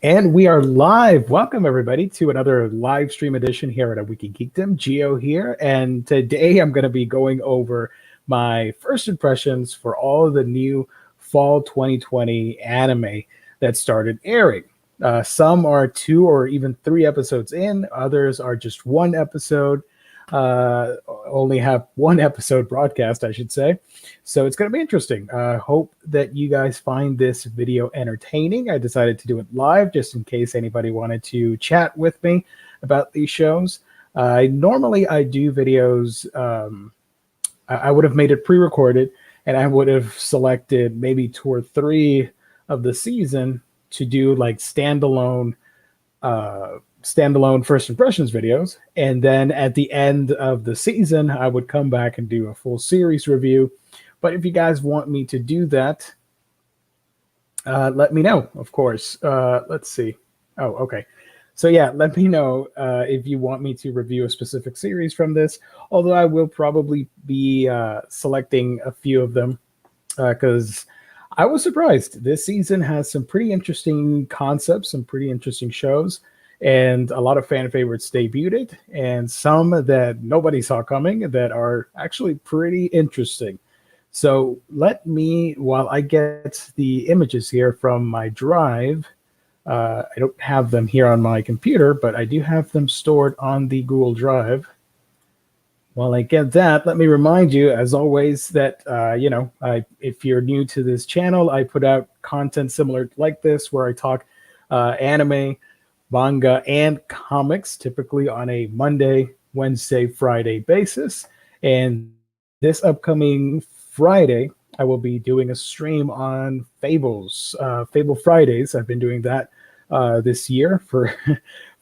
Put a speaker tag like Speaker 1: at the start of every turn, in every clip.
Speaker 1: And we are live. Welcome, everybody, to another live stream edition here at a Wiki Geekdom. Geo here. And today I'm going to be going over my first impressions for all of the new fall 2020 anime that started airing. Some are 2 or even 3 episodes in, others are just 1 episode. Only have 1 episode broadcast, I should say. So it's going to be interesting. Hope that you guys find this video entertaining. I decided to do it live just in case anybody wanted to chat with me about these shows. Normally I do videos. I would have made it pre-recorded, and I would have selected maybe 2 or 3 of the season to do like standalone first impressions videos, and then at the end of the season I would come back and do a full series review. But if you guys want me to do that, let me know, of course. Let's see. Oh, okay. So yeah, let me know if you want me to review a specific series from this, although I will probably be selecting a few of them because I was surprised. This season has some pretty interesting concepts, some pretty interesting shows, and a lot of fan favorites debuted, and some that nobody saw coming that are actually pretty interesting. So let me, while I get the images here from my drive, I don't have them here on my computer, but I do have them stored on the Google Drive. While I get that, let me remind you, as always, that, if you're new to this channel, I put out content similar like this, where I talk anime, manga, and comics, typically on a Monday, Wednesday, Friday basis. And this upcoming Friday, I will be doing a stream on Fables, Fable Fridays. I've been doing that this year for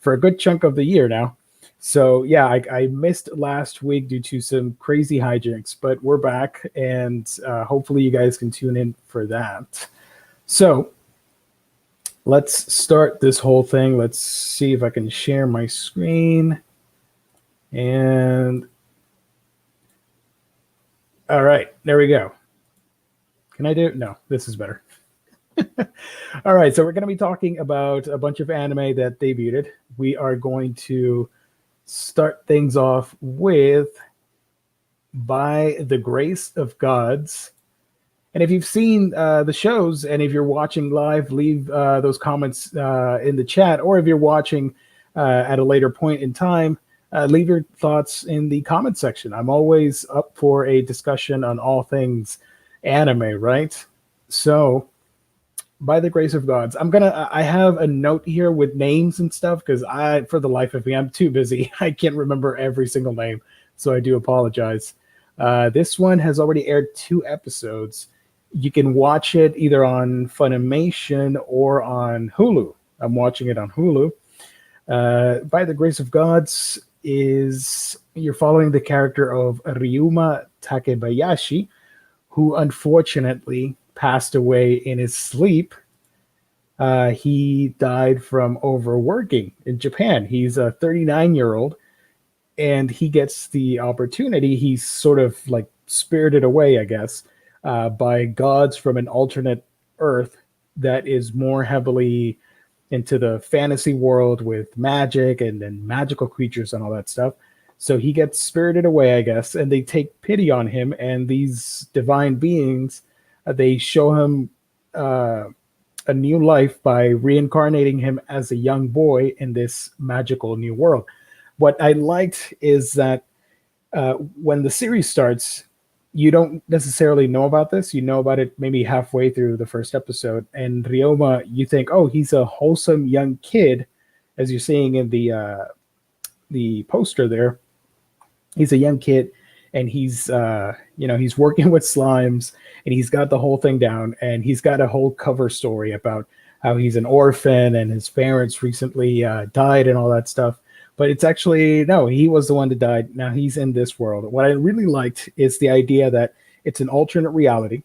Speaker 1: for a good chunk of the year now. So yeah, I missed last week due to some crazy hijinks, but we're back, and hopefully you guys can tune in for that. So let's start this whole thing. Let's see if I can share my screen. And all right, there we go. Can I do it? No, this is better. All right, so we're going to be talking about a bunch of anime that debuted. We are going to start things off with By the Grace of Gods. And if you've seen the shows, and if you're watching live, leave those comments in the chat, or if you're watching at a later point in time, leave your thoughts in the comment section. I'm always up for a discussion on all things anime, right? So, By the Grace of Gods, I have a note here with names and stuff, because for the life of me, I'm too busy. I can't remember every single name, so I do apologize. This one has already aired 2 episodes. You can watch it either on Funimation or on Hulu. I'm watching it on Hulu. By the Grace of Gods you're following the character of Ryuma Takebayashi, who unfortunately passed away in his sleep. He died from overworking in Japan. He's a 39-year-old, and he gets the opportunity. He's sort of like spirited away, I guess, by gods from an alternate Earth that is more heavily into the fantasy world with magic and magical creatures and all that stuff. So he gets spirited away, I guess, and they take pity on him. And these divine beings, they show him a new life by reincarnating him as a young boy in this magical new world. What I liked is that when the series starts, you don't necessarily know about this. You know about it maybe halfway through the first episode. And Ryoma, you think, oh, he's a wholesome young kid, as you're seeing in the poster there. He's a young kid, and he's he's working with slimes, and he's got the whole thing down, and he's got a whole cover story about how he's an orphan and his parents recently died and all that stuff. But it's actually, no, he was the one that died. Now he's in this world. What I really liked is the idea that it's an alternate reality.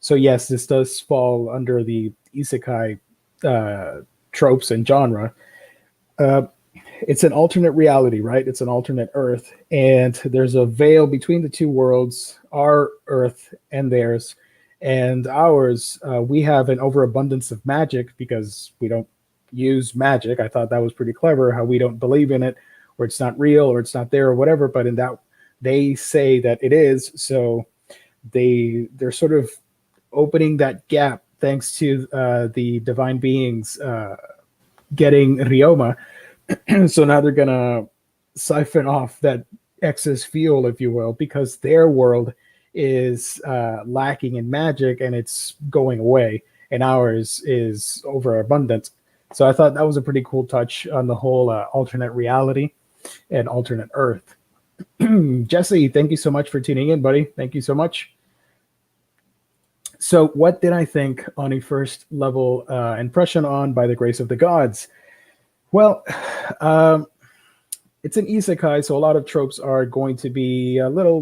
Speaker 1: So yes, this does fall under the isekai tropes and genre. It's an alternate reality, right? It's an alternate Earth, and there's a veil between the 2 worlds, our Earth and theirs. And ours, we have an overabundance of magic because we don't use magic. I thought that was pretty clever, how we don't believe in it, or it's not real, or it's not there, or whatever. But in that, they say that it is. So they're sort of opening that gap thanks to the divine beings getting Ryoma. So now they're gonna siphon off that excess fuel, if you will, because their world is lacking in magic and it's going away, and ours is overabundant. So I thought that was a pretty cool touch on the whole alternate reality and alternate Earth. Jesse, thank you so much for tuning in, buddy. Thank you so much. So, what did I think on a first level impression on By the Grace of the Gods? Well, it's an isekai, so a lot of tropes are going to be a little,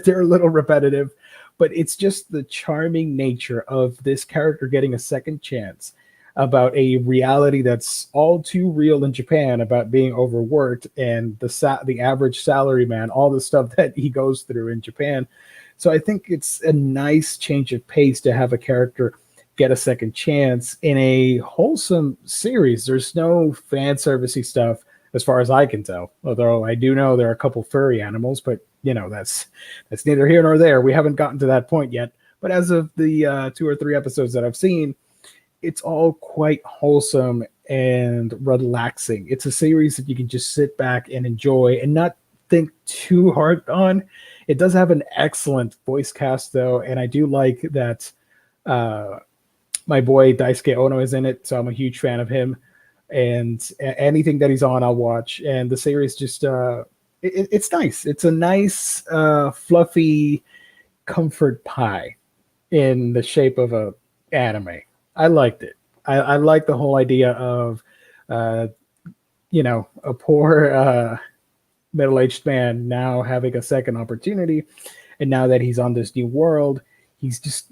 Speaker 1: they're a little repetitive, but it's just the charming nature of this character getting a second chance about a reality that's all too real in Japan, about being overworked and the average salary man, all the stuff that he goes through in Japan. So I think it's a nice change of pace to have a character get a second chance in a wholesome series. There's no fan servicey stuff as far as I can tell. Although I do know there are a couple furry animals, but that's neither here nor there. We haven't gotten to that point yet. But as of the 2 or 3 episodes that I've seen, it's all quite wholesome and relaxing. It's a series that you can just sit back and enjoy and not think too hard on. It does have an excellent voice cast, though, and I do like that my boy Daisuke Ono is in it, so I'm a huge fan of him. And anything that he's on, I'll watch. And the series just, it's nice. It's a nice, fluffy comfort pie in the shape of a anime. I liked it. I like the whole idea of, a poor middle-aged man now having a second opportunity. And now that he's on this new world, he's just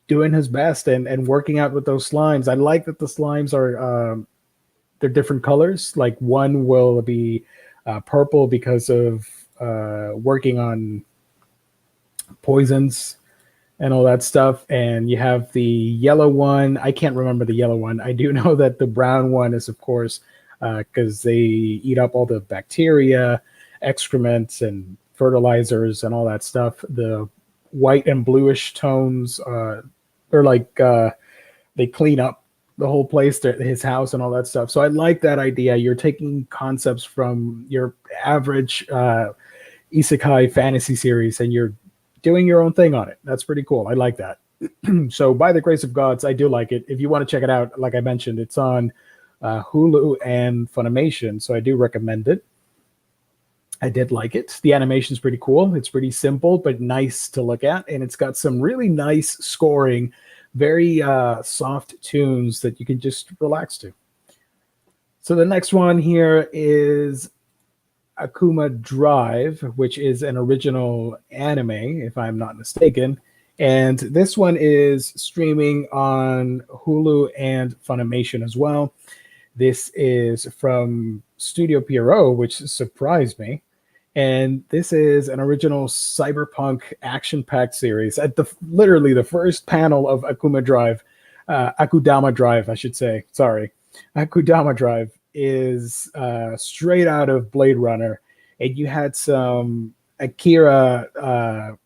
Speaker 1: doing his best and working out with those slimes. I like that the slimes are, they're different colors. Like one will be purple because of working on poisons and all that stuff. And you have the yellow one. I can't remember the yellow one. I do know that the brown one is, of course, because they eat up all the bacteria, excrements, and fertilizers and all that stuff. The white and bluish tones are like they clean up the whole place, his house and all that stuff. So I like that idea. You're taking concepts from your average isekai fantasy series and you're doing your own thing on it. That's pretty cool. I like that. So By the Grace of Gods, I do like it. If you want to check it out, like I mentioned, it's on Hulu and Funimation, so I do recommend it. I did like it. The animation's pretty cool. It's pretty simple, but nice to look at, and it's got some really nice scoring, very soft tunes that you can just relax to. So the next one here is Akudama Drive, which is an original anime, if I'm not mistaken. And this one is streaming on Hulu and Funimation as well. This is from Studio Pierrot, which surprised me. And this is an original cyberpunk action-packed series. At literally the first panel of Akudama Drive, I should say. Sorry. Akudama Drive is straight out of Blade Runner. And you had some Akira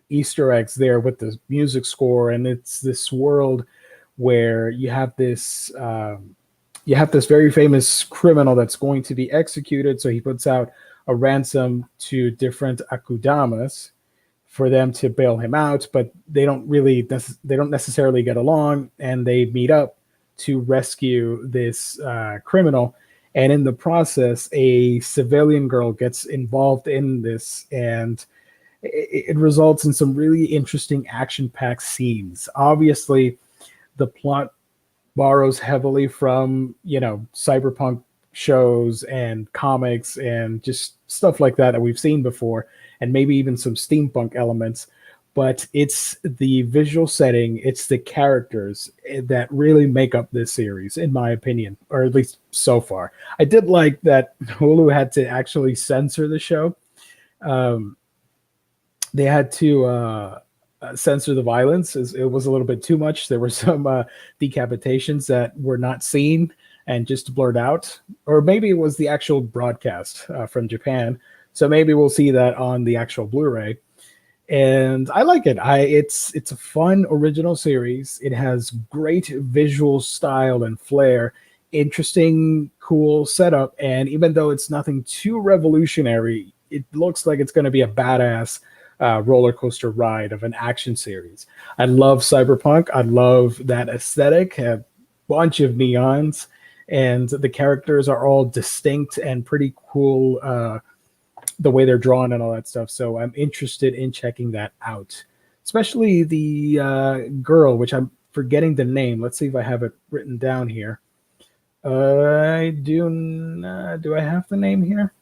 Speaker 1: Easter eggs there with the music score. And it's this world where you have this very famous criminal that's going to be executed. So he puts out a ransom to different Akudamas for them to bail him out, but they don't necessarily get along, and they meet up to rescue this criminal. And in the process, a civilian girl gets involved in this, and it results in some really interesting action-packed scenes. Obviously, the plot borrows heavily from, cyberpunk shows and comics and just stuff like that we've seen before, and maybe even some steampunk elements. But it's the visual setting, it's the characters that really make up this series, in my opinion, or at least so far. I did like that Hulu had to actually censor the show. They had to censor the violence. It was a little bit too much. There were some decapitations that were not seen and just blurred out, or maybe it was the actual broadcast from Japan. So maybe we'll see that on the actual Blu-ray. And I like it. It's a fun original series. It has great visual style and flair, interesting, cool setup, and even though it's nothing too revolutionary, it looks like it's going to be a badass roller coaster ride of an action series. I love cyberpunk. I love that aesthetic. A bunch of neons, and the characters are all distinct and pretty cool. The way they're drawn and all that stuff. So I'm interested in checking that out, especially the girl, which I'm forgetting the name. Let's see if I have it written down here. I do. Do I have the name here?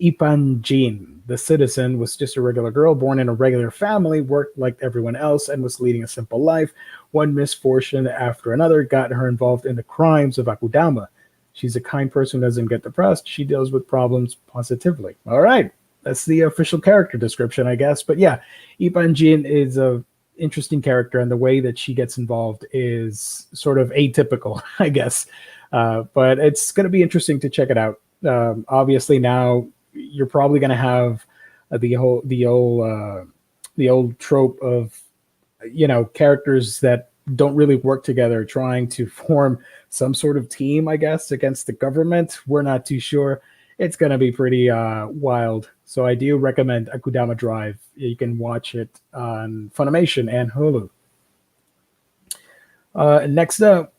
Speaker 1: Ipanjin, the citizen, was just a regular girl born in a regular family, worked like everyone else, and was leading a simple life. One misfortune after another got her involved in the crimes of Akudama. She's a kind person who doesn't get depressed. She deals with problems positively. All right. That's the official character description, I guess. But yeah, Ipanjin is a interesting character, and the way that she gets involved is sort of atypical, I guess. But it's going to be interesting to check it out. Obviously, now you're probably going to have the old trope of characters that don't really work together, trying to form some sort of team, I guess, against the government. We're not too sure. It's going to be pretty wild. So I do recommend Akudama Drive. You can watch it on Funimation and Hulu. Next up,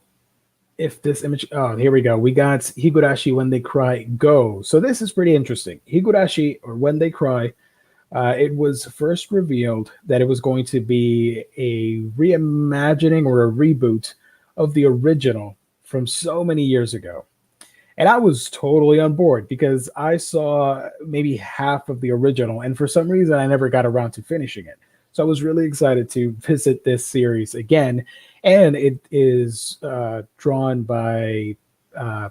Speaker 1: if this image, oh, here we go. We got Higurashi When They Cry Go. So this is pretty interesting. Higurashi, or When They Cry, it was first revealed that it was going to be a reimagining or a reboot of the original from so many years ago. And I was totally on board because I saw maybe half of the original, and for some reason I never got around to finishing it. So I was really excited to visit this series again. And it is drawn by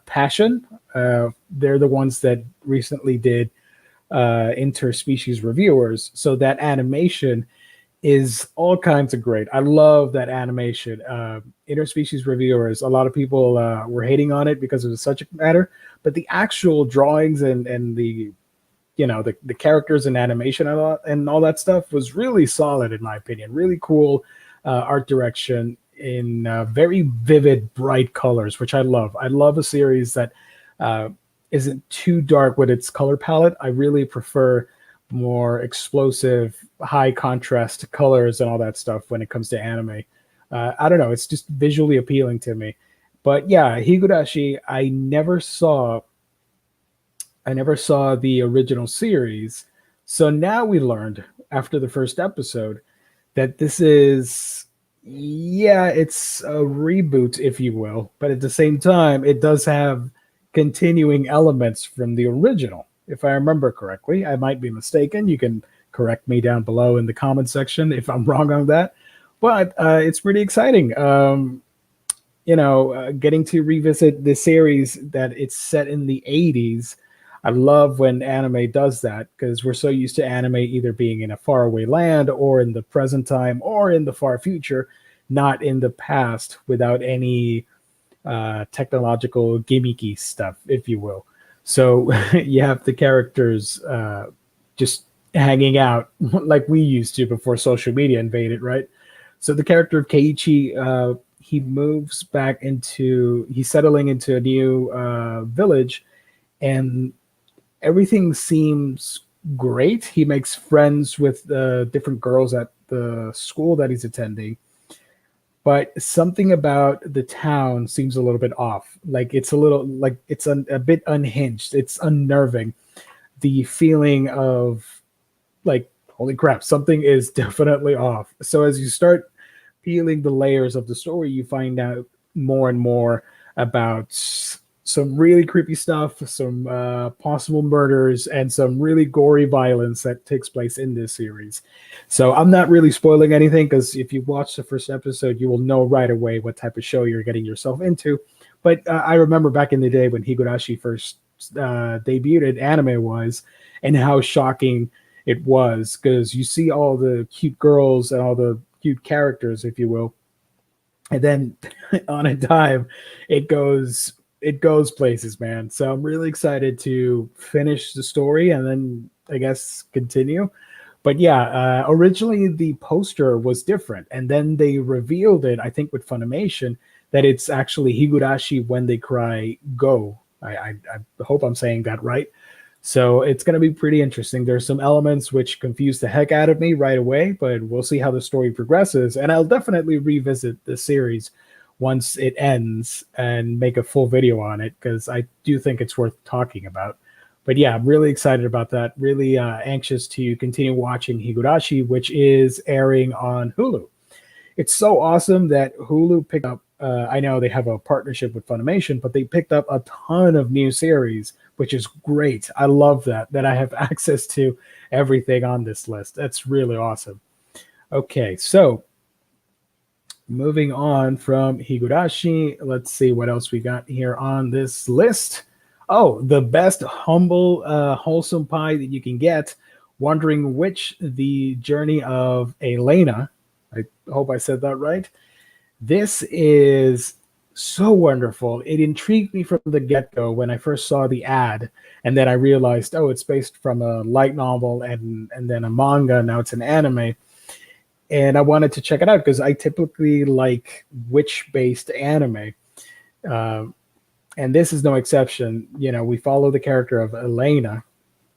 Speaker 1: Passion. They're the ones that recently did Interspecies Reviewers. So that animation is all kinds of great. I love that animation. Interspecies Reviewers, a lot of people were hating on it because it was such a matter, but the actual drawings and the the characters and animation and all that stuff was really solid, in my opinion. Really cool art direction in very vivid, bright colors, which I love. I love a series that isn't too dark with its color palette. I really prefer more explosive, high contrast colors and all that stuff when it comes to anime. I don't know, it's just visually appealing to me. But yeah, Higurashi, I never saw the original series. So now we learned after the first episode that this is, yeah, it's a reboot, if you will, but at the same time, it does have continuing elements from the original, if I remember correctly. I might be mistaken. You can correct me down below in the comment section if I'm wrong on that. But it's pretty exciting. Getting to revisit the series that it's set in the 80s. I love when anime does that because we're so used to anime either being in a faraway land or in the present time or in the far future, not in the past without any technological gimmicky stuff, if you will. So you have the characters just hanging out like we used to before social media invaded, right? So the character of Keiichi, he's settling into a new village, and everything seems great. He makes friends with different girls at the school that he's attending, but something about the town seems a little bit off. Like it's a bit unhinged. It's unnerving. The feeling of like, holy crap, something is definitely off. So as you start peeling the layers of the story, you find out more and more about some really creepy stuff, some possible murders, and some really gory violence that takes place in this series. So I'm not really spoiling anything because if you watch the first episode, you will know right away what type of show you're getting yourself into. But I remember back in the day when Higurashi first debuted, anime was, and how shocking it was, because you see all the cute girls and all the cute characters, if you will, and then on a dime, it goes places, man. So I'm really excited to finish the story and then I guess continue. But yeah, originally the poster was different, and then they revealed it, I think, with Funimation, that it's actually Higurashi when they cry go. I hope I'm saying that right. So it's going to be pretty interesting. There's some elements which confuse the heck out of me right away, but we'll see how the story progresses. And I'll definitely revisit the series once it ends and make a full video on it, because I do think it's worth talking about. But yeah, I'm really excited about that. Really anxious to continue watching Higurashi, which is airing on Hulu. It's so awesome that Hulu picked up. I know they have a partnership with Funimation, but they picked up a ton of new series, which is great. I love that I have access to everything on this list. That's really awesome. Okay, so moving on from Higurashi, let's see what else we got here on this list. Oh, the best humble, wholesome pie that you can get. Wondering which the Journey of Elena. I hope I said that right. This is so wonderful. It intrigued me from the get go when I first saw the ad, and then I realized, oh, it's based from a light novel and then a manga. Now it's an anime, and I wanted to check it out because I typically like witch based anime. Uh, and this is no exception. You know, we follow the character of Elena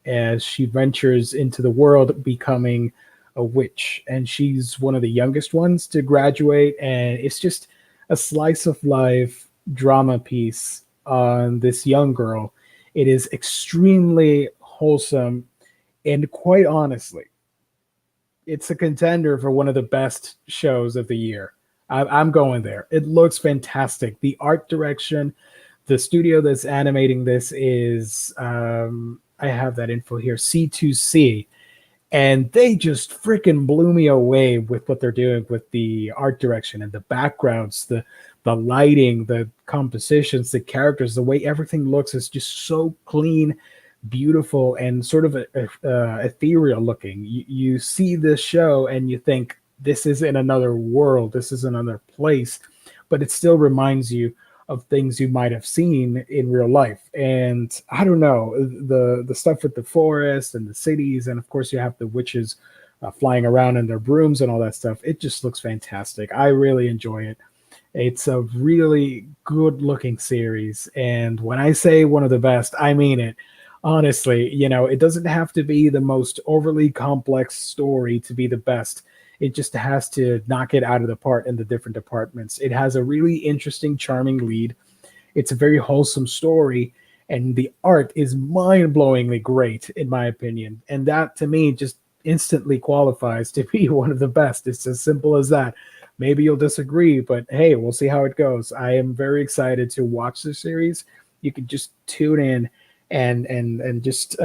Speaker 1: as she ventures into the world becoming a witch, and she's one of the youngest ones to graduate, and it's just a slice of life drama piece on this young girl. It is extremely wholesome, and quite honestly, it's a contender for one of the best shows of the year. I'm going there. It looks fantastic. The art direction, the studio that's animating this is, I have that info here, C2C, and they just freaking blew me away with what they're doing with the art direction and the backgrounds, the lighting, the compositions, the characters, the way everything looks is just so clean, beautiful, and sort of ethereal looking. You see this show and you think this is in another world, this is another place, but it still reminds you of things you might have seen in real life. And I don't know, the stuff with the forest and the cities, and of course you have the witches flying around in their brooms and all that stuff. It just looks fantastic. I really enjoy it. It's a really good looking series, and when I say one of the best, I mean it. Honestly, you know, it doesn't have to be the most overly complex story to be the best. It just has to knock it out of the park in the different departments. It has a really interesting, charming lead. It's a very wholesome story, and the art is mind-blowingly great, in my opinion. And that, to me, just instantly qualifies to be one of the best. It's as simple as that. Maybe you'll disagree, but hey, we'll see how it goes. I am very excited to watch the series. You can just tune in and just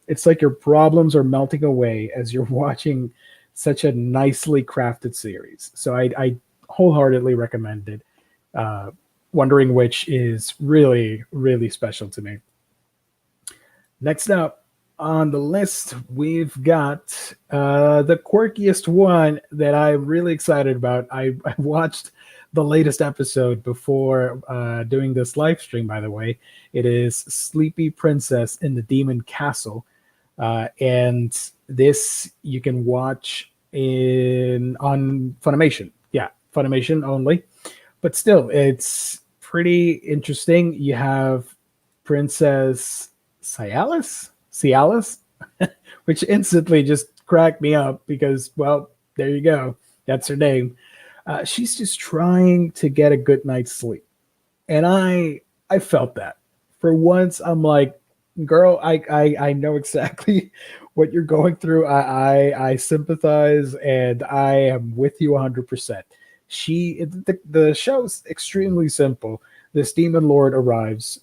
Speaker 1: it's like your problems are melting away as you're watching such a nicely crafted series. So I wholeheartedly recommend it. Wondering which is really, really special to me. Next up on the list, we've got the quirkiest one that I'm really excited about. I watched the latest episode before doing this live stream, by the way. It is Sleepy Princess in the Demon Castle. And this you can watch on Funimation. Yeah, Funimation only. But still, it's pretty interesting. You have Princess Cialis, which instantly just cracked me up because, well, there you go. That's her name. She's just trying to get a good night's sleep. And I felt that. For once, I'm like, girl, I know exactly what you're going through. I sympathize, and I am with you 100%. The show's extremely simple. This demon lord arrives,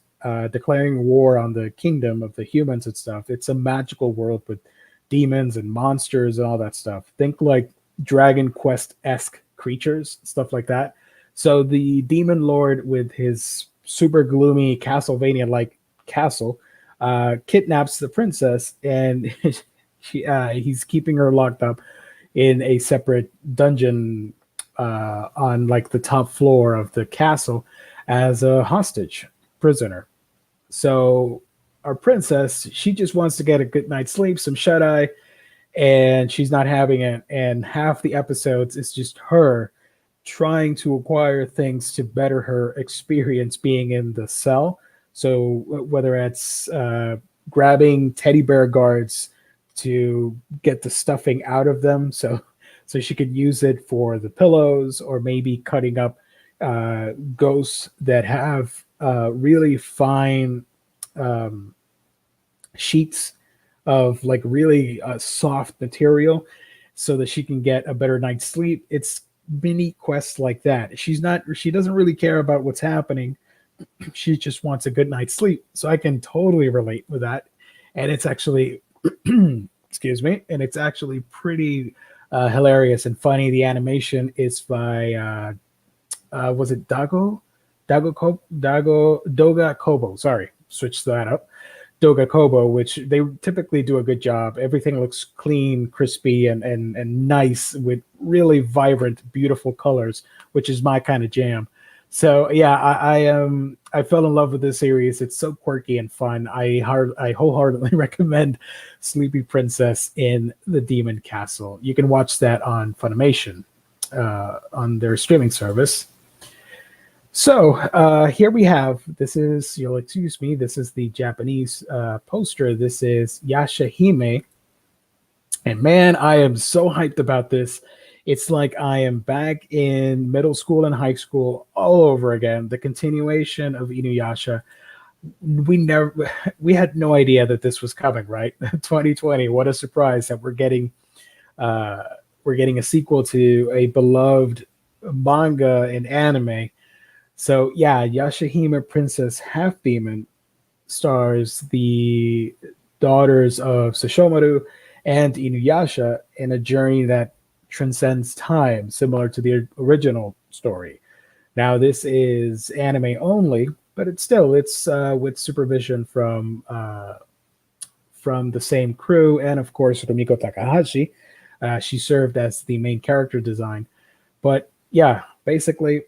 Speaker 1: declaring war on the kingdom of the humans and stuff. It's a magical world with demons and monsters and all that stuff. Think like Dragon Quest-esque creatures, stuff like that. So the demon lord, with his super gloomy Castlevania-like castle, kidnaps the princess, and he's keeping her locked up in a separate dungeon on like the top floor of the castle as a hostage prisoner. So our princess, she just wants to get a good night's sleep, some shut eye, and she's not having it. And half the episodes is just her trying to acquire things to better her experience being in the cell. So whether it's grabbing teddy bear guards to get the stuffing out of them, so she could use it for the pillows, or maybe cutting up ghosts that have really fine sheets of like really soft material so that she can get a better night's sleep. It's mini quests like that. She doesn't really care about what's happening. She just wants a good night's sleep. So I can totally relate with that. And it's actually, excuse me, and it's actually pretty hilarious and funny. The animation is by, was it Doga Kobo? Sorry, switch that up. Doga Kobo, which they typically do a good job. Everything looks clean, crispy, and nice with really vibrant, beautiful colors, which is my kind of jam. So yeah, I fell in love with this series. It's so quirky and fun. I wholeheartedly recommend Sleepy Princess in the Demon Castle. You can watch that on Funimation on their streaming service. So here we have, this is, you'll excuse me, this is the Japanese poster. This is Yashahime. And man, I am so hyped about this. It's like I am back in middle school and high school all over again. The continuation of Inuyasha. We had no idea that this was coming, right? 2020, what a surprise that we're getting a sequel to a beloved manga and anime. So yeah, Yashahime Princess Half Demon stars the daughters of Sesshomaru and Inuyasha in a journey that transcends time, similar to the original story. Now this is anime only, but it's with supervision from the same crew, and of course Rumiko Takahashi. She served as the main character design. But yeah, basically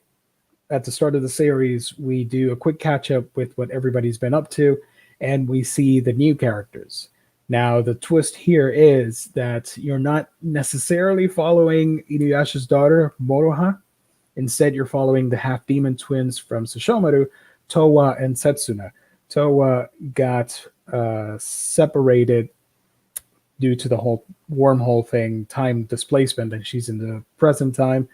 Speaker 1: at the start of the series, we do a quick catch up with what everybody's been up to, and we see the new characters. Now, the twist here is that you're not necessarily following Inuyasha's daughter, Moroha. Instead, you're following the half-demon twins from Sesshomaru, Towa and Setsuna. Towa got separated due to the whole wormhole thing, time displacement, and she's in the present time.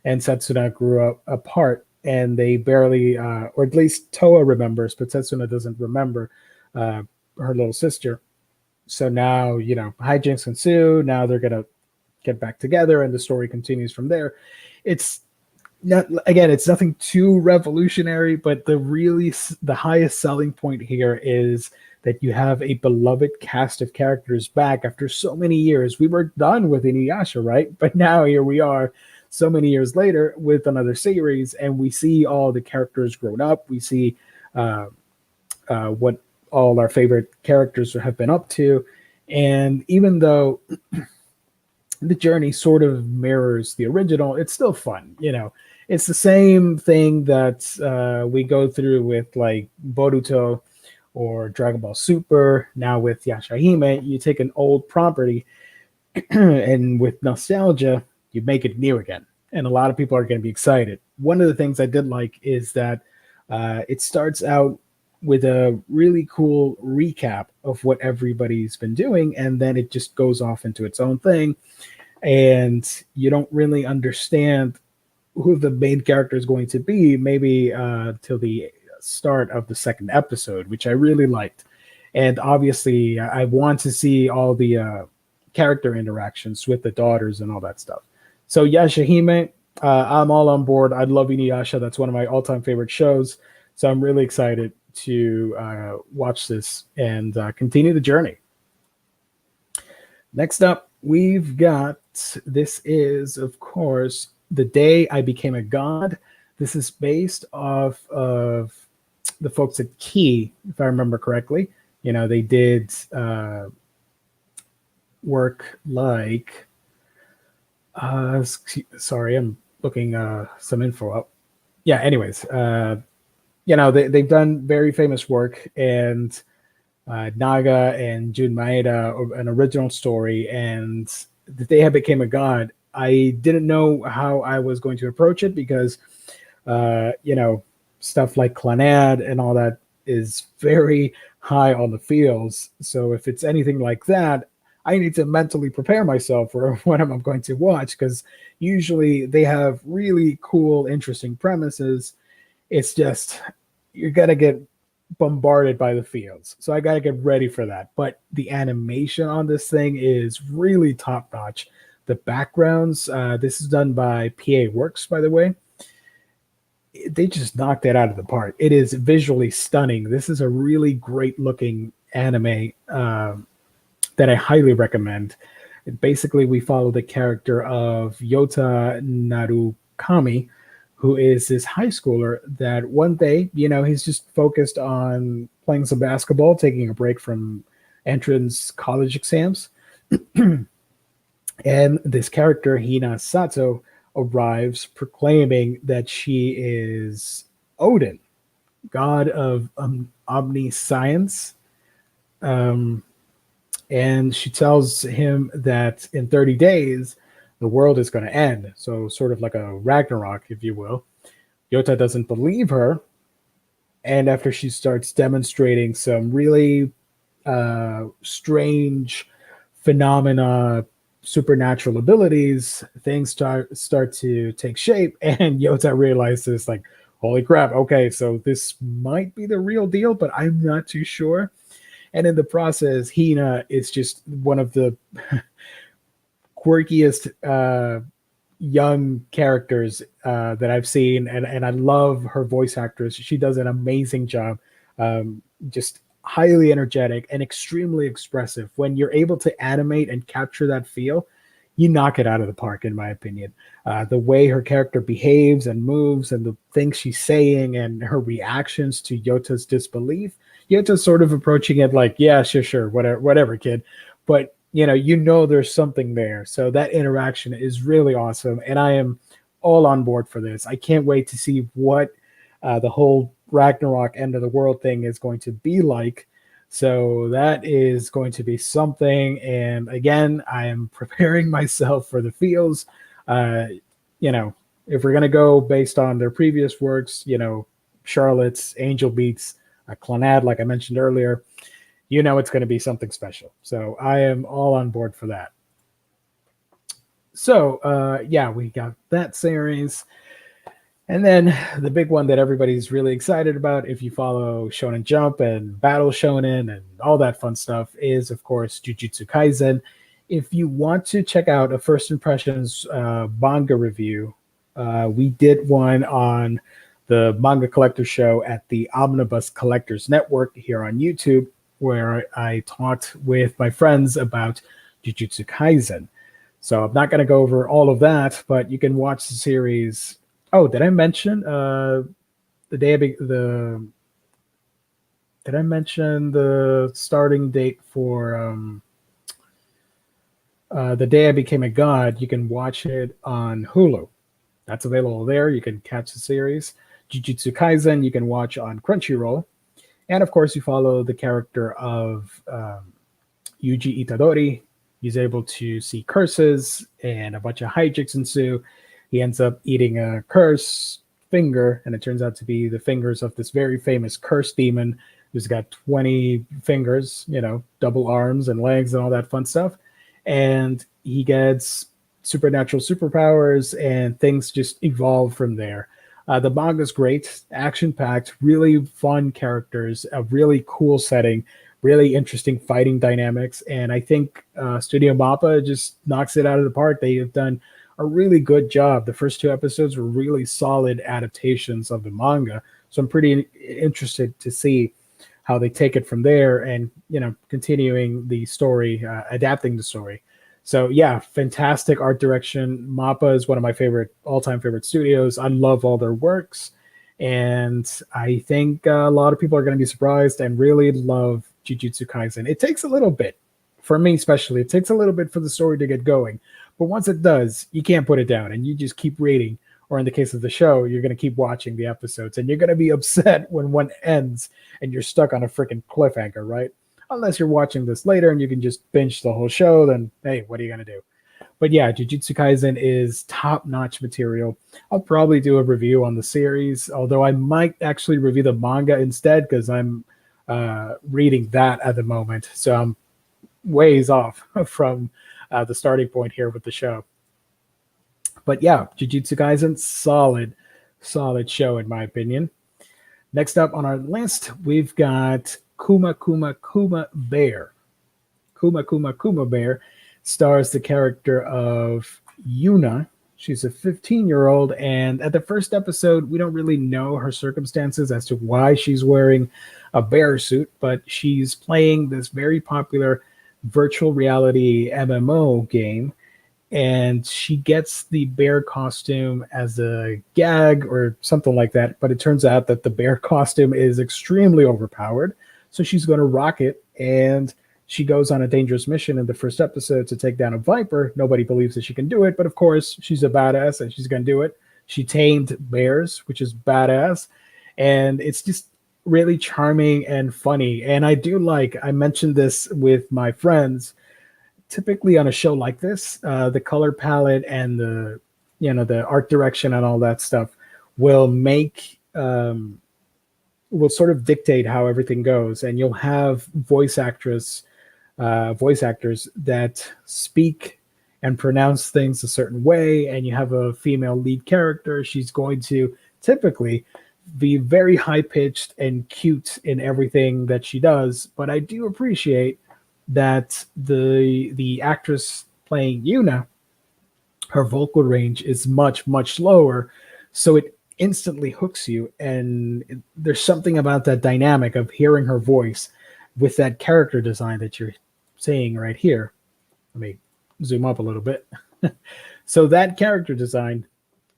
Speaker 1: And Setsuna grew up apart, and they barely, or at least Towa remembers, but Setsuna doesn't remember her little sister. So now, hijinks ensue. Now they're going to get back together, and the story continues from there. It's nothing too revolutionary, but the highest selling point here is that you have a beloved cast of characters back after so many years. We were done with Inuyasha, right? But now here we are so many years later with another series, and we see all the characters grown up. We see what all our favorite characters have been up to. And even though the journey sort of mirrors the original, it's still fun. It's the same thing that we go through with like Boruto or Dragon Ball Super. Now with Yashahime, you take an old property and with nostalgia, you make it new again. And a lot of people are going to be excited. One of the things I did like is that it starts out with a really cool recap of what everybody's been doing, and then it just goes off into its own thing, and you don't really understand who the main character is going to be, maybe till the start of the second episode, which I really liked. And obviously, I want to see all the character interactions with the daughters and all that stuff. So Yashahime, I'm all on board. I love Inuyasha. That's one of my all-time favorite shows. So I'm really excited to watch this and continue the journey. Next up, we've got, this is, of course, The Day I Became a God. This is based off of the folks at Key, if I remember correctly. They did work like sorry, I'm looking some info up. Yeah, anyways, they've done very famous work, and Naga and Jun Maeda, an original story, and the day I became a god. I didn't know how I was going to approach it because, stuff like Clanad and all that is very high on the feels. So if it's anything like that, I need to mentally prepare myself for what I'm going to watch, because usually they have really cool, interesting premises. It's just you're gonna get bombarded by the fields. So I gotta get ready for that. But the animation on this thing is really top notch. The backgrounds, this is done by PA Works, by the way. They just knocked it out of the park. It is visually stunning. This is a really great looking anime that I highly recommend. Basically, we follow the character of Yota Narukami, who is this high schooler that one day, he's just focused on playing some basketball, taking a break from entrance college exams. And this character, Hina Sato, arrives proclaiming that she is Odin, god of omniscience. And she tells him that in 30 days, the world is going to end. So, sort of like a Ragnarok, if you will. Yota doesn't believe her. And after she starts demonstrating some really strange phenomena, supernatural abilities, things start to take shape. And Yota realizes, like, holy crap, okay, so this might be the real deal, but I'm not too sure. And in the process, Hina is just one of the quirkiest young characters that I've seen, and I love her voice actress. She does an amazing job, just highly energetic and extremely expressive. When you're able to animate and capture that feel, you knock it out of the park, in my opinion. The way her character behaves and moves, and the things she's saying, and her reactions to Yota's disbelief. Yota's sort of approaching it like, yeah, sure, whatever, kid. But there's something there. So that interaction is really awesome, and I am all on board for this. I can't wait to see what the whole Ragnarok end of the world thing is going to be like. So that is going to be something. And again, I am preparing myself for the feels. If we're going to go based on their previous works, Charlotte's Angel Beats, Clanad, like I mentioned earlier, it's going to be something special. So I am all on board for that. So, we got that series. And then the big one that everybody's really excited about, if you follow Shonen Jump and Battle Shonen and all that fun stuff, is, of course, Jujutsu Kaisen. If you want to check out a first impressions manga review, we did one on the Manga Collector Show at the Omnibus Collectors Network here on YouTube, where I talked with my friends about Jujutsu Kaisen. So I'm not going to go over all of that, but you can watch the series. Oh, did I mention did I mention the starting date for The Day I Became a God? You can watch it on Hulu. That's available there. You can catch the series. Jujutsu Kaisen you can watch on Crunchyroll. And of course, you follow the character of Yuji Itadori. He's able to see curses, and a bunch of hijinks ensue. He ends up eating a curse finger, and it turns out to be the fingers of this very famous curse demon who's got 20 fingers, double arms and legs and all that fun stuff. And he gets supernatural superpowers, and things just evolve from there. The manga's great, action-packed, really fun characters, a really cool setting, really interesting fighting dynamics, and I think Studio Mappa just knocks it out of the park. They have done a really good job. The first 2 episodes were really solid adaptations of the manga, so I'm pretty interested to see how they take it from there and, continuing the story, adapting the story. So yeah, fantastic art direction. Mappa is one of my all-time favorite studios. I love all their works, and I think a lot of people are going to be surprised and really love Jujutsu Kaisen. It takes a little bit For me, especially, it takes a little bit for the story to get going. But once it does, you can't put it down and you just keep reading. Or in the case of the show, you're going to keep watching the episodes and you're going to be upset when one ends and you're stuck on a freaking cliffhanger, right? Unless you're watching this later and you can just binge the whole show, then hey, what are you going to do? But yeah, Jujutsu Kaisen is top-notch material. I'll probably do a review on the series, although I might actually review the manga instead because I'm reading that at the moment. So I'm ways off from the starting point here with the show. But yeah, Jujutsu Kaisen, solid show in my opinion. Next up on our list, we've got Kuma Bear. Kuma Bear stars the character of Yuna. She's a 15-year-old, and at the first episode, we don't really know her circumstances as to why she's wearing a bear suit, but she's playing this very popular virtual reality MMO game, and she gets the bear costume as a gag or something like that. But it turns out that the bear costume is extremely overpowered, so she's going to rock it, and she goes on a dangerous mission in the first episode to take down a viper. Nobody believes that she can do it, but of course, she's a badass and she's going to do it. She tamed bears, which is badass, and it's just really charming and funny. And I mentioned this with my friends, typically on a show like this, the color palette and the art direction and all that stuff will sort of dictate how everything goes, and you'll have voice actors that speak and pronounce things a certain way, and you have a female lead character. She's going to typically be very high pitched and cute in everything that she does. But I do appreciate that the actress playing Yuna, her vocal range is much lower, so it instantly hooks you. And there's something about that dynamic of hearing her voice with that character design that you're seeing right here. Let me zoom up a little bit. So that character design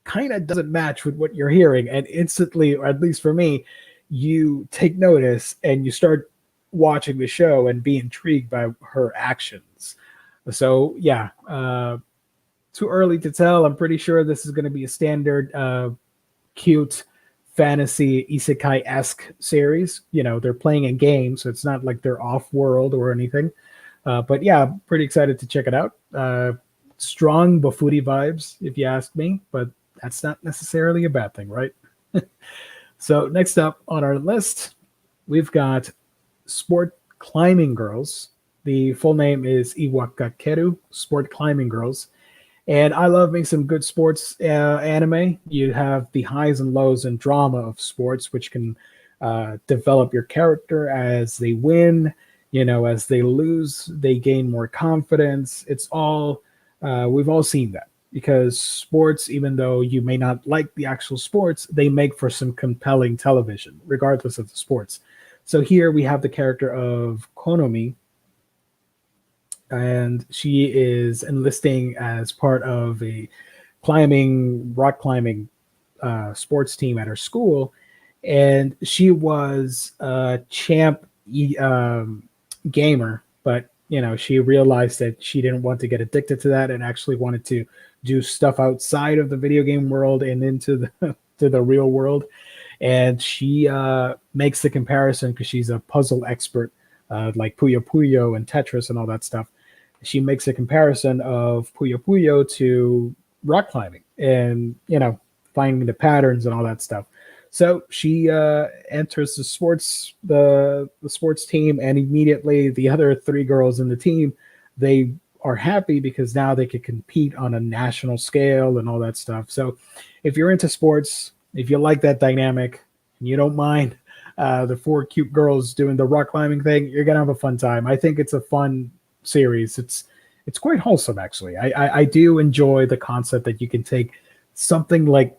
Speaker 1: kind of doesn't match with what you're hearing, and instantly, or at least for me, you take notice and you start watching the show and be intrigued by her actions. So yeah, too early to tell. I'm pretty sure this is going to be a standard cute fantasy isekai-esque series. They're playing a game, so it's not like they're off-world or anything. But yeah, pretty excited to check it out. Strong Bafuri vibes, if you ask me, but that's not necessarily a bad thing, right? So next up on our list, we've got Sport Climbing Girls. The full name is Iwakakeru Sport Climbing Girls. And I love me some good sports anime. You have the highs and lows and drama of sports, which can develop your character as they win. As they lose, they gain more confidence. It's all, we've all seen that, because sports, even though you may not like the actual sports, they make for some compelling television, regardless of the sports. So here we have the character of Konomi, and she is enlisting as part of a rock climbing sports team at her school. And she was a champ gamer, but she realized that she didn't want to get addicted to that and actually wanted to do stuff outside of the video game world and into the real world. And she makes the comparison, because she's a puzzle expert, like Puyo Puyo and Tetris and all that stuff. She makes a comparison of Puyo Puyo to rock climbing and finding the patterns and all that stuff. So she enters the sports team, and immediately the other three girls in the team, they are happy because now they can compete on a national scale and all that stuff. So if you're into sports, if you like that dynamic, and you don't mind the four cute girls doing the rock climbing thing, you're gonna have a fun time. I think it's a fun series. It's quite wholesome, actually. I do enjoy the concept that you can take something like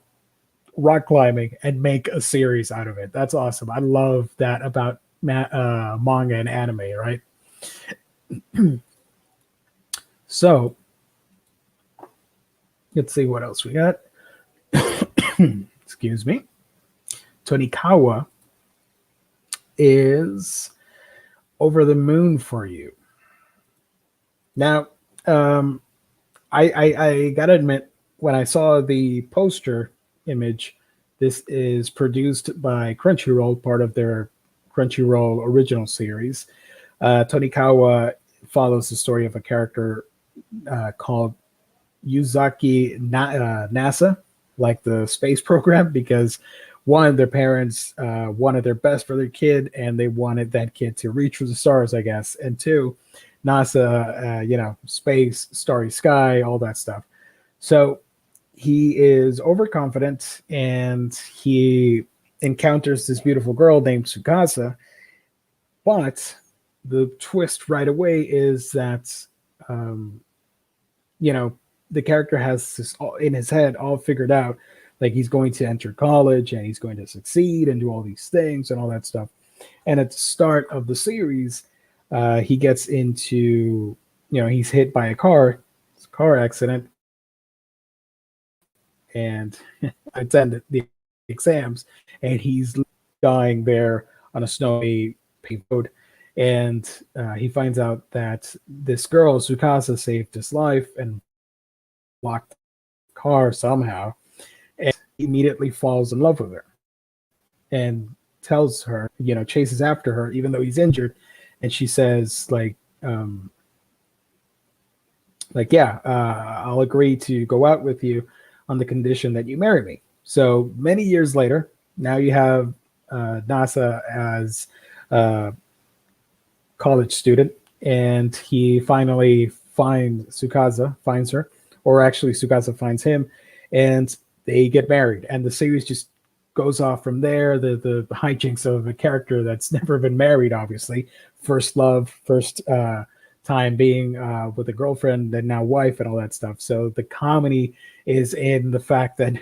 Speaker 1: rock climbing and make a series out of it. That's awesome. I love that about manga and anime, right? So let's see what else we got. Excuse me. Tonikawa is Over the Moon for You. Now, um, I gotta admit, when I saw the poster image, this is produced by Crunchyroll, part of their Crunchyroll original series. Tonikawa follows the story of a character called NASA, like the space program, because one, their parents wanted their best for their kid, and they wanted that kid to reach for the stars, I guess. And two, NASA, space, starry sky, all that stuff. So he is overconfident, and he encounters this beautiful girl named Tsukasa. But the twist right away is that, um, you know, the character has this all in his head all figured out. Like he's going to enter college and he's going to succeed and do all these things and all that stuff. And at the start of the series, he gets into, he's hit by a car accident, and attend the exams, and he's dying there on a snowy paved road. And he finds out that this girl, Sukasa, saved his life and locked the car somehow. And he immediately falls in love with her and tells her, chases after her, even though he's injured. And she says, yeah, I'll agree to go out with you on the condition that you marry me. So many years later, now you have NASA as a college student, and he finally finds her, or actually Sukasa finds him, and they get married. And the series just goes off from there. The hijinks of a character that's never been married, obviously, first love, first time being with a girlfriend and now wife and all that stuff. So the comedy is in the fact that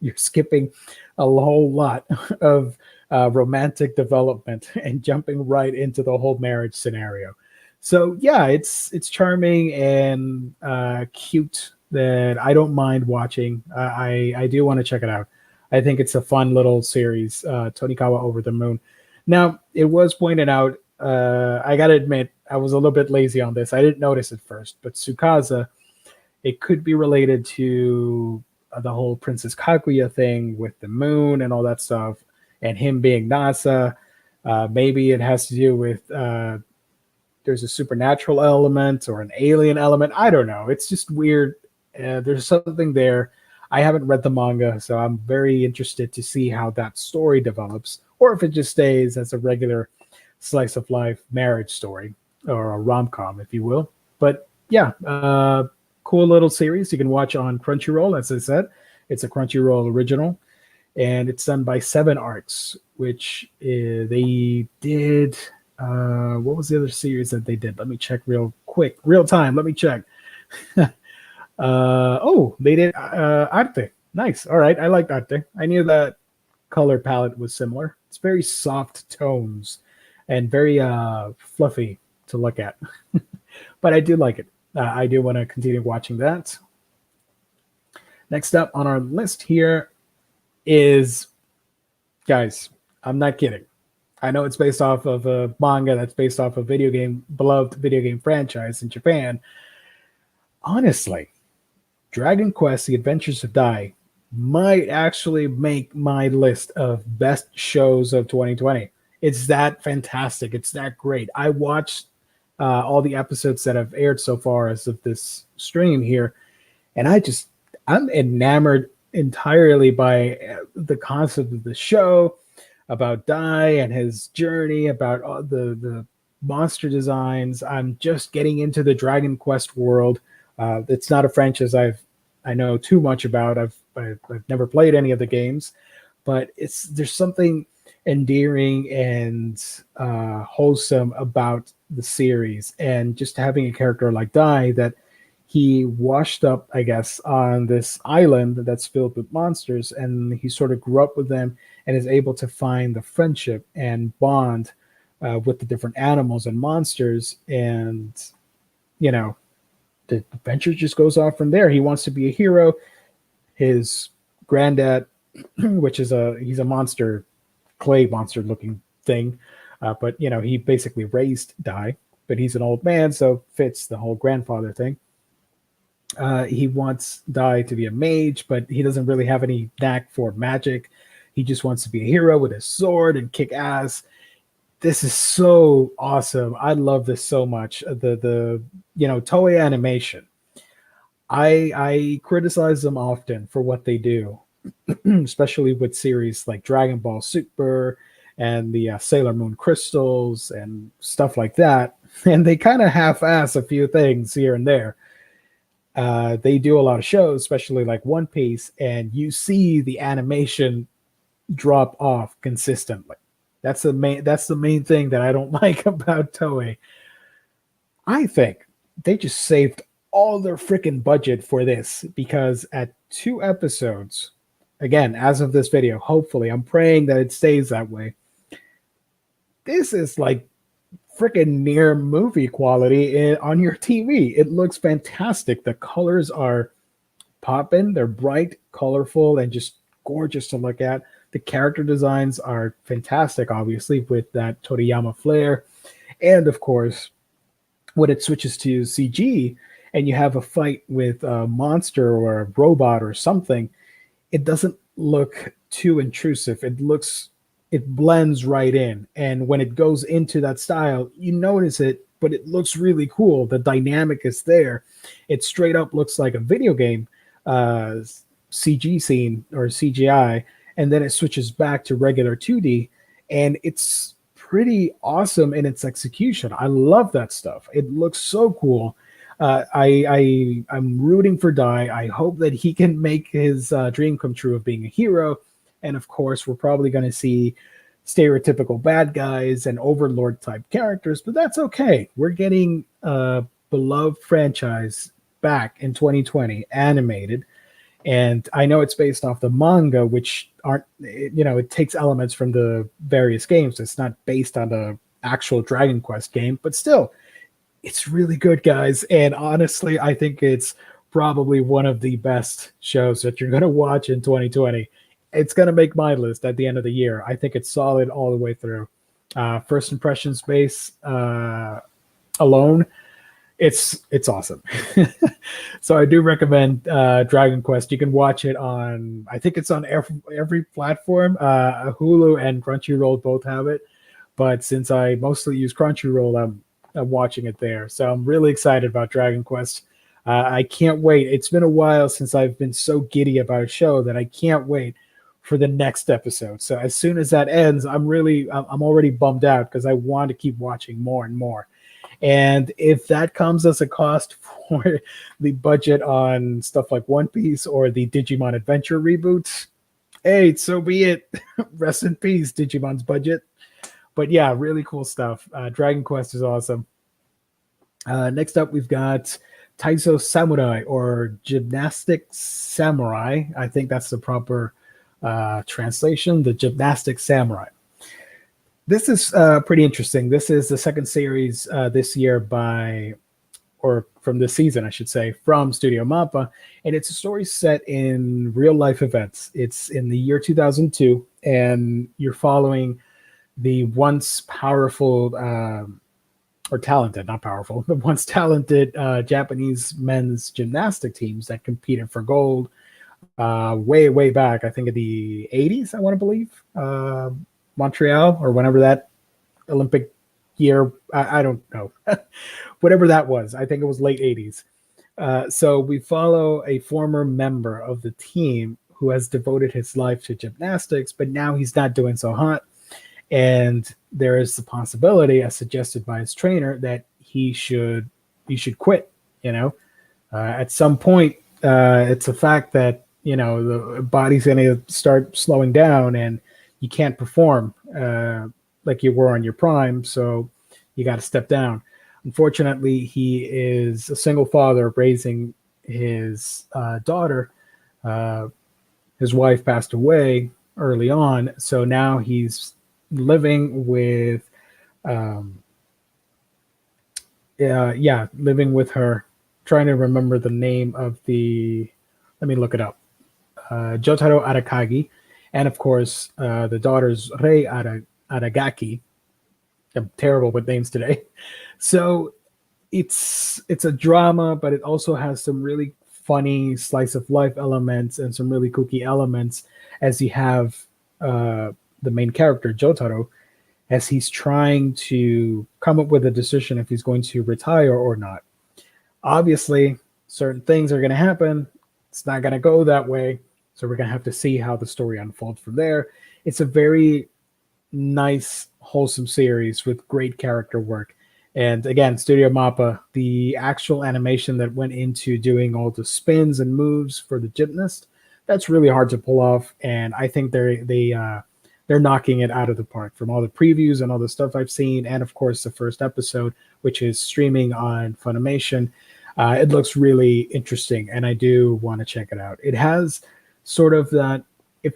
Speaker 1: you're skipping a whole lot of romantic development and jumping right into the whole marriage scenario. So yeah, it's charming and cute that I don't mind watching. I do want to check it out. I think it's a fun little series, Tonikawa Over the Moon. Now, it was pointed out, I got to admit, I was a little bit lazy on this. I didn't notice it first, but Tsukasa, it could be related to the whole Princess Kaguya thing with the moon and all that stuff, and him being NASA. Maybe it has to do with there's a supernatural element or an alien element. I don't know. It's just weird. There's something there. I haven't read the manga, so I'm very interested to see how that story develops, or if it just stays as a regular slice of life marriage story, or a rom-com, if you will. But yeah, cool little series you can watch on Crunchyroll. As I said, it's a Crunchyroll original, and it's done by 7 Arcs, which they did. What was the other series that they did? Let me check real quick, real time. Let me check. They did Arte. Nice. All right, I liked Arte. I knew that color palette was similar. It's very soft tones and very fluffy to look at. But I do like it. I do want to continue watching that. Next up on our list here is, guys, I'm not kidding. I know it's based off of a manga that's based off a beloved video game franchise in Japan. Honestly, Dragon Quest: The Adventures of Dai might actually make my list of best shows of 2020. It's that fantastic. It's that great. I watched all the episodes that have aired so far as of this stream here, and I'm enamored entirely by the concept of the show, about Dai and his journey, about all the monster designs. I'm just getting into the Dragon Quest world. It's not a franchise I know too much about. I've never played any of the games, but there's something endearing and wholesome about the series, and just having a character like Dai that he washed up, I guess, on this island that's filled with monsters, and he sort of grew up with them and is able to find the friendship and bond with the different animals and monsters, and the adventure just goes off from there. He wants to be a hero. His granddad, which is he's a monster, clay monster looking thing, but he basically raised Dai but he's an old man, so fits the whole grandfather thing. He wants Dai to be a mage, but he doesn't really have any knack for magic. He just wants to be a hero with a sword and kick ass. This is so awesome. I love this so much. The Toei animation. I criticize them often for what they do, especially with series like Dragon Ball Super and the Sailor Moon Crystals and stuff like that. And they kind of half-ass a few things here and there. They do a lot of shows, especially like One Piece, and you see the animation drop off consistently. That's the main thing that I don't like about Toei. I think they just saved all their freaking budget for this, because at 2 episodes, again, as of this video, hopefully, I'm praying that it stays that way. This is like freaking near movie quality on your TV. It looks fantastic. The colors are popping. They're bright, colorful, and just gorgeous to look at. The character designs are fantastic, obviously, with that Toriyama flair. And of course, when it switches to CG and you have a fight with a monster or a robot or something, it doesn't look too intrusive. It blends right in. And when it goes into that style, you notice it, but it looks really cool. The dynamic is there. It straight up looks like a video game CG scene or CGI, and then it switches back to regular 2D, and it's pretty awesome in its execution. I love that stuff. It looks so cool. I'm rooting for Dai. I hope that he can make his dream come true of being a hero. And of course, we're probably going to see stereotypical bad guys and overlord type characters, but that's okay. We're getting a beloved franchise back in 2020, animated. And I know it's based off the manga, which it takes elements from the various games. It's not based on the actual Dragon Quest game, but still, it's really good, guys. And honestly, I think it's probably one of the best shows that you're going to watch in 2020. It's going to make my list at the end of the year. I think it's solid all the way through. First impressions base alone, it's awesome. So I do recommend Dragon Quest. You can watch it on, I think it's on every platform. Hulu and Crunchyroll both have it, but since I mostly use Crunchyroll, I'm watching it there. So I'm really excited about Dragon Quest. I can't wait. It's been a while since I've been so giddy about a show that I can't wait for the next episode. So as soon as that ends, I'm already bummed out because I want to keep watching more and more. And if that comes as a cost for the budget on stuff like One Piece or the Digimon Adventure reboot, hey, so be it. Rest in peace, Digimon's budget. But yeah, really cool stuff. Dragon Quest is awesome. Next up, we've got Taiso Samurai, or Gymnastics Samurai. I think that's the proper translation, the Gymnastics Samurai. This is pretty interesting. This is the second series this year from this season, I should say, from Studio Mappa, and it's a story set in real life events. It's in the year 2002, and you're following the once powerful or talented, not powerful, the once talented Japanese men's gymnastic teams that competed for gold way back, I think in the 80s, I want to believe. Montreal, or whenever that Olympic year, I don't know, whatever that was. I think it was late 80s. So we follow a former member of the team who has devoted his life to gymnastics, but now he's not doing so hot. And there is the possibility, as suggested by his trainer, that he should quit. At some point, it's a fact that the body's going to start slowing down, and you can't perform like you were on your prime, so you got to step down. Unfortunately, he is a single father raising his daughter. His wife passed away early on, so now he's living with living with her, trying to remember the name of let me look it up. Jotaro Arakagi, and of course the daughters Rei Aragaki. I'm terrible with names today. So it's a drama, but it also has some really funny slice of life elements and some really kooky elements as you have the main character Jotaro as he's trying to come up with a decision if he's going to retire or not. Obviously, certain things are going to happen. It's not going to go that way. So we're going to have to see how the story unfolds from there. It's a very nice, wholesome series with great character work. And again, Studio Mappa, the actual animation that went into doing all the spins and moves for the gymnast, that's really hard to pull off. And I think they're knocking it out of the park from all the previews and all the stuff I've seen, and of course the first episode, which is streaming on Funimation. It looks really interesting, and I do want to check it out. It has sort of that. If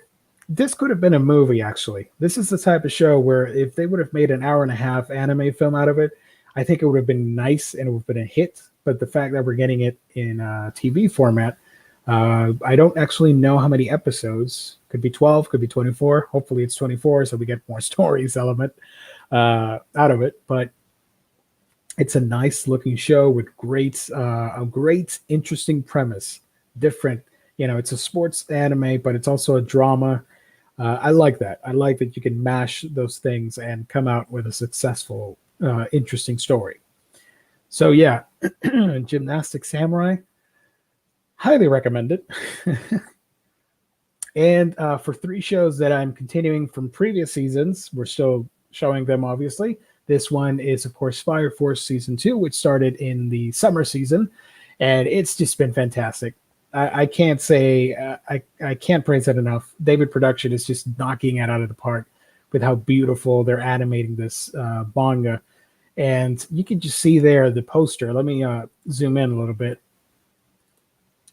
Speaker 1: this could have been a movie, actually, this is the type of show where if they would have made an hour and a half anime film out of it, I think it would have been nice and it would have been a hit. But the fact that we're getting it in TV format, I don't actually know how many episodes. Could be 12, could be 24. Hopefully it's 24, so we get more stories element out of it. But it's a nice looking show with a great, interesting premise. Different, it's a sports anime, but it's also a drama. I like that. I like that you can mash those things and come out with a successful, interesting story. So yeah, Gymnastics Samurai, highly recommend it. And for 3 shows that I'm continuing from previous seasons, we're still showing them, obviously. This one is, of course, Fire Force Season 2, which started in the summer season, and it's just been fantastic. I can't say, I can't praise it enough. David Production is just knocking it out of the park with how beautiful they're animating this manga. And you can just see there the poster. Let me zoom in a little bit.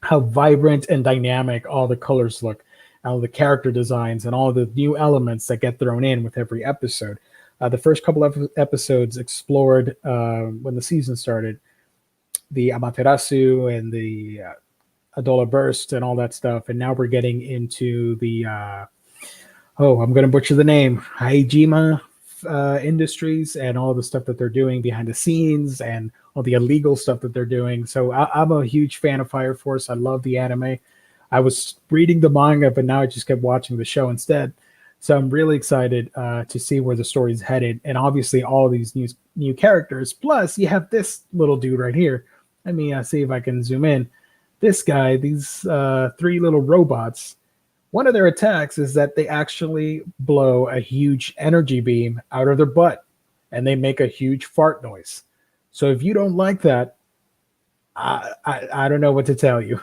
Speaker 1: How vibrant and dynamic all the colors look, all the character designs, and all the new elements that get thrown in with every episode. The first couple of episodes explored, when the season started, the Amaterasu and the Adola Burst and all that stuff. And now we're getting into the, I'm going to butcher the name, Hijima Industries, and all the stuff that they're doing behind the scenes and all the illegal stuff that they're doing. So I'm a huge fan of Fire Force. I love the anime. I was reading the manga, but now I just kept watching the show instead. So I'm really excited to see where the story's headed. And obviously all these new characters. Plus, you have this little dude right here. Let me see if I can zoom in. This guy, these 3 little robots, one of their attacks is that they actually blow a huge energy beam out of their butt. And they make a huge fart noise. So if you don't like that, I don't know what to tell you.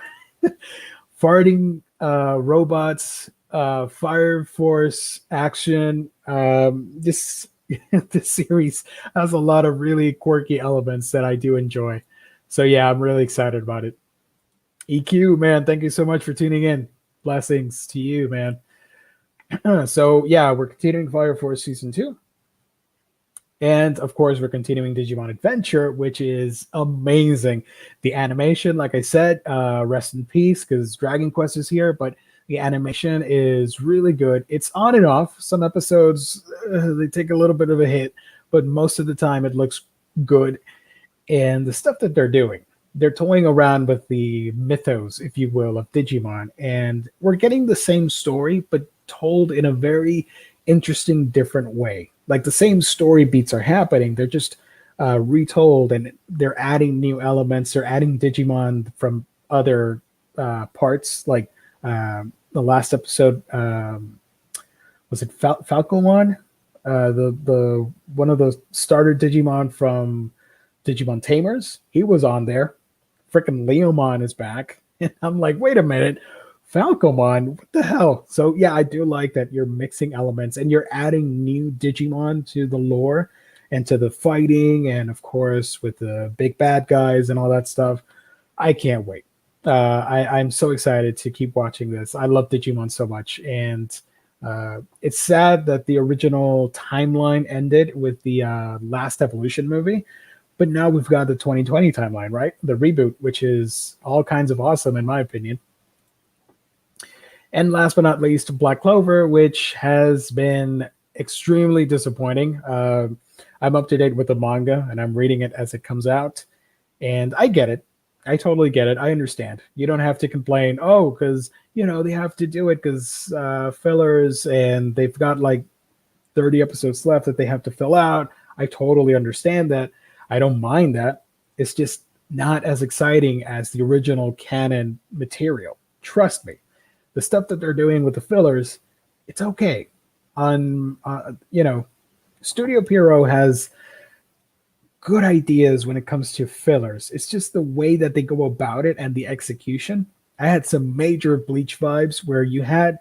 Speaker 1: Farting robots, Fire Force action. This series has a lot of really quirky elements that I do enjoy. So yeah, I'm really excited about it. EQ, man, thank you so much for tuning in. Blessings to you, man. So yeah, we're continuing Fire Force Season 2. And of course, we're continuing Digimon Adventure, which is amazing. The animation, like I said, rest in peace, because Dragon Quest is here, but the animation is really good. It's on and off. Some episodes, they take a little bit of a hit, but most of the time it looks good. And the stuff that they're doing, they're toying around with the mythos, if you will, of Digimon. And we're getting the same story, but told in a very interesting, different way. Like the same story beats are happening. They're just retold, and they're adding new elements. They're adding Digimon from other parts. Like the last episode, was it Falcomon? The one of the starter Digimon from Digimon Tamers. He was on there. Freaking Leomon is back. And I'm like, wait a minute. Falcomon, what the hell? So yeah, I do like that you're mixing elements and you're adding new Digimon to the lore and to the fighting, and of course with the big bad guys and all that stuff. I can't wait. I'm so excited to keep watching this. I love Digimon so much, and it's sad that the original timeline ended with the Last Evolution movie, but now we've got the 2020 timeline, right? The reboot, which is all kinds of awesome in my opinion. And last but not least, Black Clover, which has been extremely disappointing. I'm up to date with the manga and I'm reading it as it comes out. And I get it. I totally get it. I understand. You don't have to complain, oh, because, they have to do it because fillers and they've got like 30 episodes left that they have to fill out. I totally understand that. I don't mind that. It's just not as exciting as the original canon material. Trust me. The stuff that they're doing with the fillers, it's okay. Studio Pierrot has good ideas when it comes to fillers. It's just the way that they go about it and the execution. I had some major Bleach vibes where you had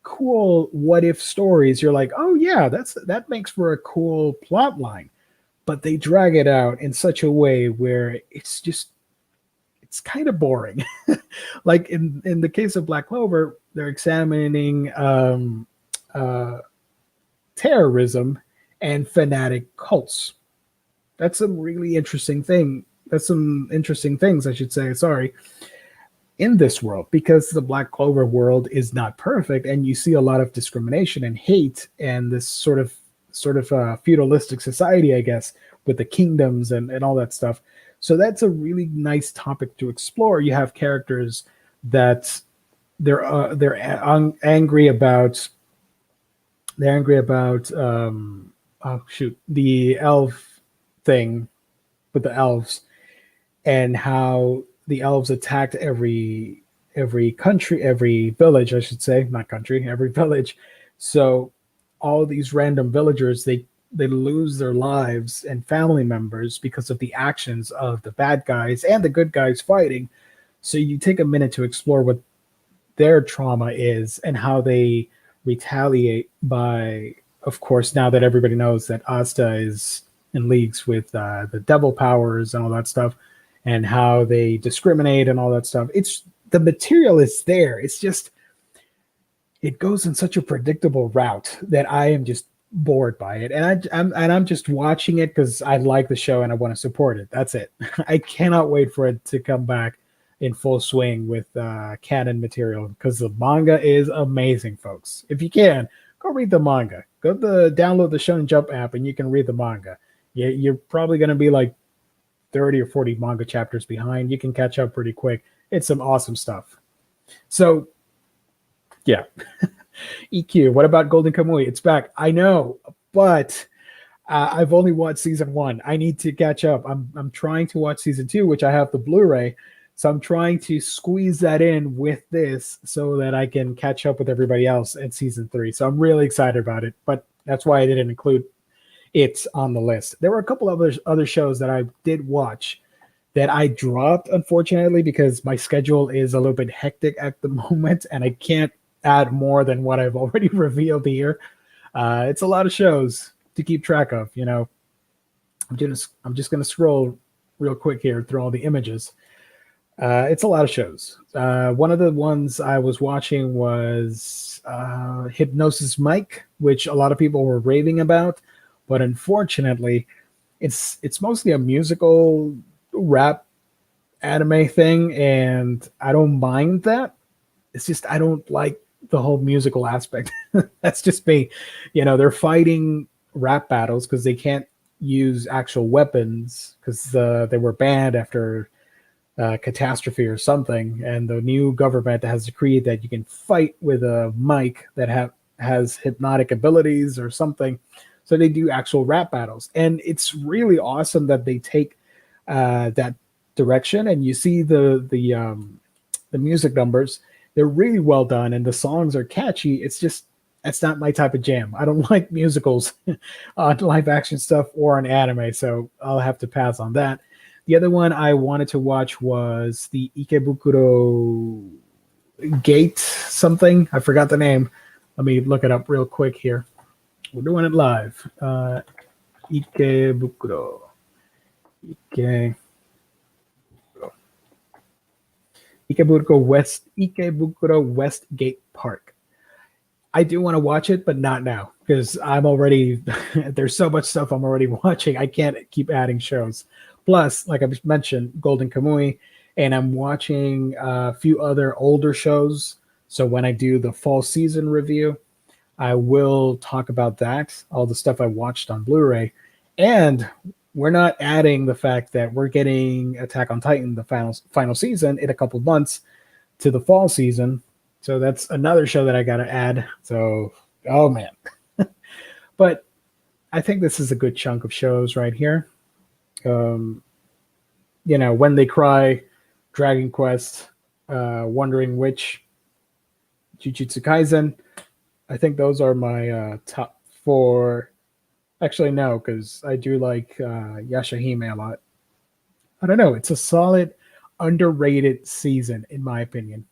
Speaker 1: cool what if stories. You're like, oh yeah, that makes for a cool plot line. But they drag it out in such a way where it's kind of boring. Like in the case of Black Clover, they're examining terrorism and fanatic cults. That's some really interesting thing. That's some interesting things, I should say. Sorry. In this world, because the Black Clover world is not perfect, and you see a lot of discrimination and hate, and this sort of feudalistic society, I guess, with the kingdoms and all that stuff. So that's a really nice topic to explore. You have characters that they're angry about. They're angry about the elf thing with the elves, and how the elves attacked every country, every village, I should say, not country, every village. So all these random villagers, they lose their lives and family members because of the actions of the bad guys and the good guys fighting. So you take a minute to explore what their trauma is and how they retaliate by, of course, now that everybody knows that Asta is in leagues with the devil powers and all that stuff, and how they discriminate and all that stuff. It's the material is there. It's just it goes in such a predictable route that I am just bored by it, and I'm just watching it because I like the show and I want to support it. That's it. I cannot wait for it to come back in full swing with canon material, because the manga is amazing, folks. If you can, go read the manga. Download the Shonen Jump app and you can read the manga. You're probably going to be like 30 or 40 manga chapters behind. You can catch up pretty quick. It's some awesome stuff. So, yeah. EQ, what about Golden Kamuy? It's back. I know, but I've only watched season 1. I need to catch up. I'm trying to watch season 2, which I have the Blu-ray. So I'm trying to squeeze that in with this so that I can catch up with everybody else in season 3. So I'm really excited about it, but that's why I didn't include it's on the list. There were a couple of other shows that I did watch that I dropped, unfortunately, because my schedule is a little bit hectic at the moment, and I can't add more than what I've already revealed here. It's a lot of shows to keep track of. I'm just gonna scroll real quick here through all the images. It's a lot of shows. One of the ones I was watching was Hypnosis Mike, which a lot of people were raving about. But unfortunately, it's mostly a musical rap anime thing, and I don't mind that. It's just I don't like the whole musical aspect. That's just me. They're fighting rap battles because they can't use actual weapons because they were banned after catastrophe or something, and the new government has decreed that you can fight with a mic that has hypnotic abilities or something. So they do actual rap battles, and it's really awesome that they take that direction. And you see the music numbers; they're really well done, and the songs are catchy. It's not my type of jam. I don't like musicals on live action stuff or on anime, so I'll have to pass on that. The other one I wanted to watch was the Ikebukuro Gate something. I forgot the name. Let me look it up real quick here. We're doing it live. Ikebukuro. Ikebukuro West Gate Park. I do want to watch it, but not now because I'm already there's so much stuff I'm already watching. I can't keep adding shows. Plus, like I mentioned, Golden Kamuy, and I'm watching a few other older shows. So when I do the fall season review, I will talk about that, all the stuff I watched on Blu-ray. And we're not adding the fact that we're getting Attack on Titan, the final season, in a couple months to the fall season. So that's another show that I got to add. So, oh man. But I think this is a good chunk of shows right here. When They Cry, Dragon Quest, wondering which, Jujutsu Kaisen. I think those are my top 4. Actually, no, because I do like Yashahime a lot. I don't know. It's a solid, underrated season, in my opinion.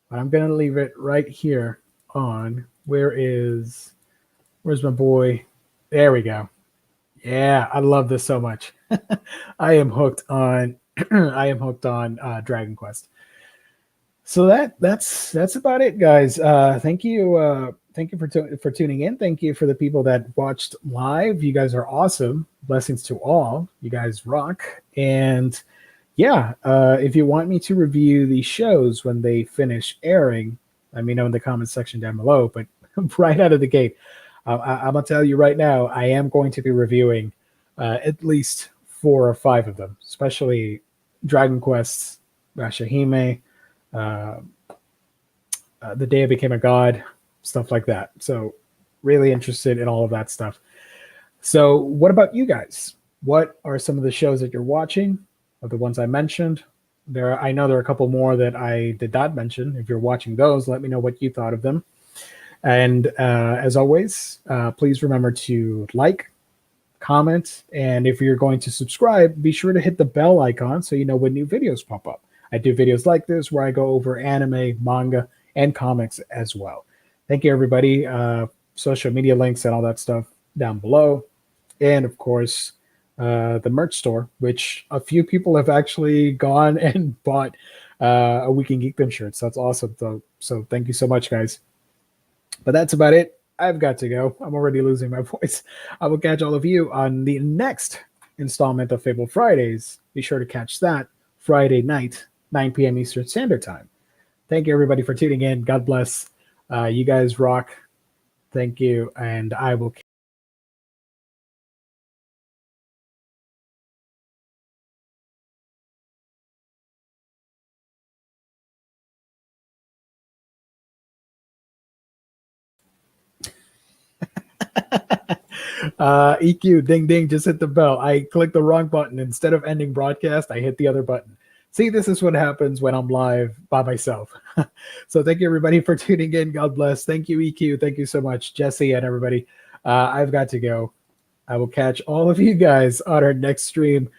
Speaker 1: But I'm going to leave it right here on where's my boy? There we go. Yeah, I love this so much. I am hooked on Dragon Quest. So that's about it, guys. Thank you for tuning in. Thank you for the people that watched live. You guys are awesome. Blessings to all. You guys rock. And yeah, if you want me to review these shows when they finish airing, let me know in the comments section down below. But right out of the gate, I'm gonna tell you right now, I am going to be reviewing at least 4 or 5 of them, especially Dragon Quest, Yashahime, The Day I Became a God, stuff like that. So really interested in all of that stuff. So what about you guys? What are some of the shows that you're watching, of the ones I mentioned? I know there are a couple more that I did not mention. If you're watching those, let me know what you thought of them. And as always, please remember to like, comment, and if you're going to subscribe, be sure to hit the bell icon so you know when new videos pop up. I do videos like this where I go over anime, manga, and comics as well. Thank you, everybody. Social media links and all that stuff down below. And of course, the merch store, which a few people have actually gone and bought a Week in Geekdom shirts. That's awesome. So thank you so much, guys. But that's about it. I've got to go. I'm already losing my voice. I will catch all of you on the next installment of Fable Fridays. Be sure to catch that Friday night, 9 p.m. Eastern Standard Time. Thank you, everybody, for tuning in. God bless. You guys rock. Thank you. And I will EQ, ding ding, just hit the bell. I clicked the wrong button. Instead of ending broadcast, I hit the other button. See, this is what happens when I'm live by myself. So thank you, everybody, for tuning in. God bless. Thank you, EQ. Thank you so much, Jesse and everybody. I've got to go. I will catch all of you guys on our next stream.